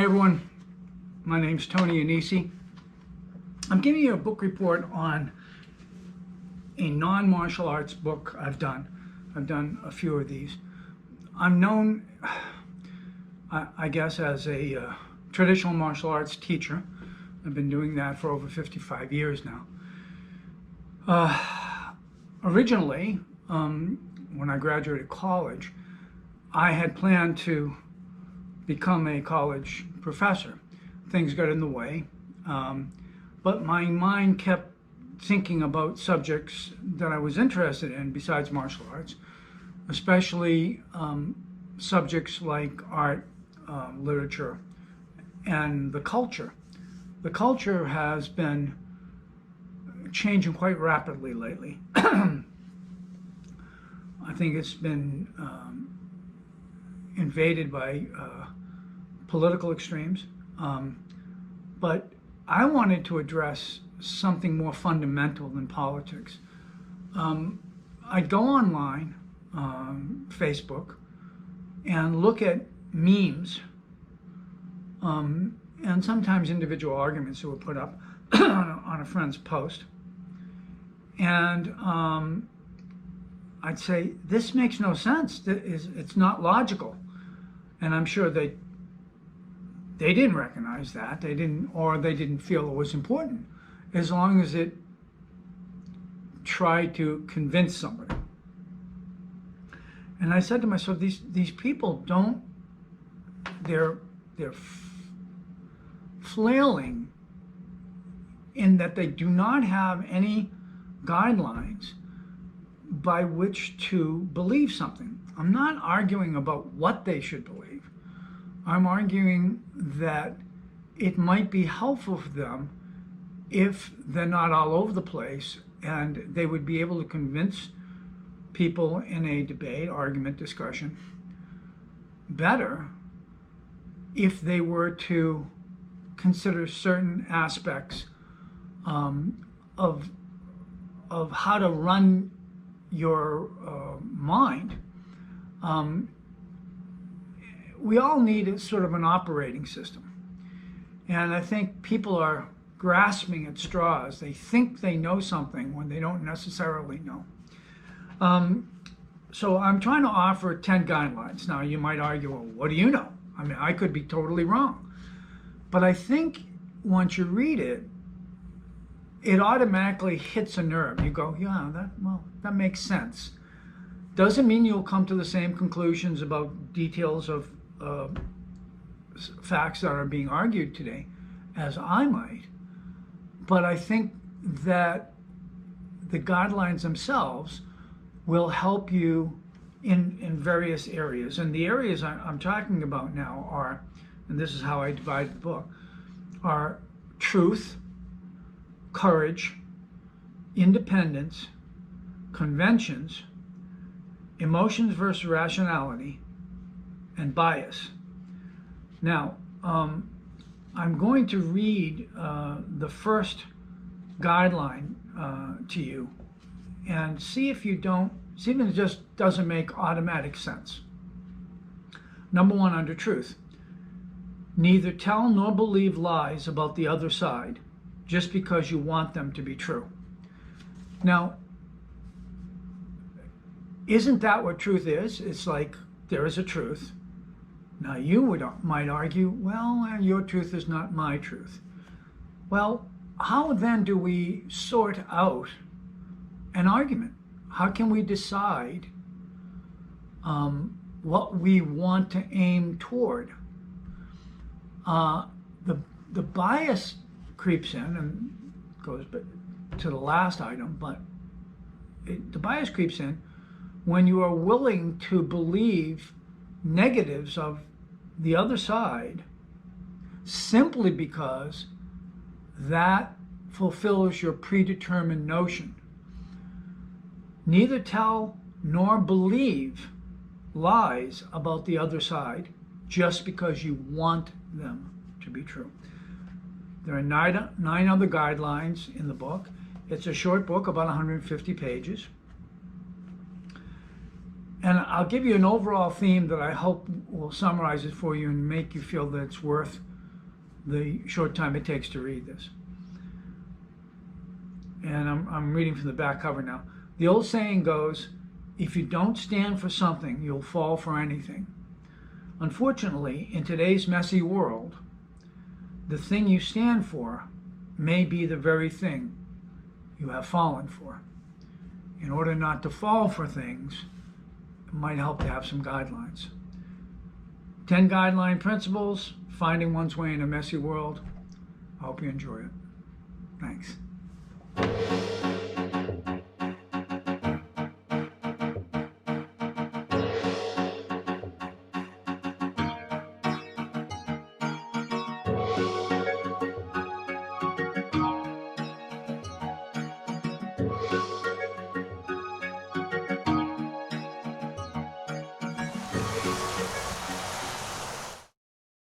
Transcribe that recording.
Hi everyone, my name's Tony Anisi. I'm giving you a book report on a non-martial arts book I've done. I've done a few of these. I'm known, I guess, as a traditional martial arts teacher. I've been doing that for over 55 years now. Originally, when I graduated college, I had planned to become a college professor. Things got in the way, but my mind kept thinking about subjects that I was interested in besides martial arts, especially subjects like art, literature, and the culture. The culture has been changing quite rapidly lately. I think it's been invaded by political extremes, but I wanted to address something more fundamental than politics. I'd go online, Facebook, and look at memes, and sometimes individual arguments that were put up on a friend's post. And I'd say, this makes no sense. It's not logical. And I'm sure they didn't recognize that. They didn't feel it was important, as long as it tried to convince somebody. And I said to myself, these people they're flailing in that they do not have any guidelines by which to believe something. I'm not arguing about what they should believe. I'm arguing that it might be helpful for them if they're not all over the place, and they would be able to convince people in a debate, argument, discussion better if they were to consider certain aspects of how to run your mind. We all need sort of an operating system. And I think people are grasping at straws. They think they know something when they don't necessarily know. So I'm trying to offer 10 guidelines. Now you might argue, well, what do you know? I mean, I could be totally wrong. But I think once you read it, it automatically hits a nerve. You go, yeah, that makes sense. Doesn't mean you'll come to the same conclusions about details of facts that are being argued today as I might, but I think that the guidelines themselves will help you in various areas. And the areas I'm talking about now are, and this is how I divide the book, are truth, courage, independence, conventions, emotions versus rationality, and bias. Now, I'm going to read the first guideline to you and see if it just doesn't make automatic sense. Number one, under truth. Neither tell nor believe lies about the other side just because you want them to be true. Now, isn't that what truth is? It's like there is a truth. Now you might argue, well, your truth is not my truth. Well, how then do we sort out an argument? How can we decide what we want to aim toward? The bias creeps in and goes to the last item, but the bias creeps in when you are willing to believe negatives of the other side simply because that fulfills your predetermined notion. Neither tell nor believe lies about the other side just because you want them to be true. There are nine other guidelines in the book. It's a short book, about 150 pages. And I'll give you an overall theme that I hope will summarize it for you and make you feel that it's worth the short time it takes to read this. And I'm reading from the back cover now. The old saying goes, if you don't stand for something, you'll fall for anything. Unfortunately, in today's messy world, the thing you stand for may be the very thing you have fallen for. In order not to fall for things, it might help to have some guidelines. 10 guideline principles, finding one's way in a messy world. I hope you enjoy it. Thanks.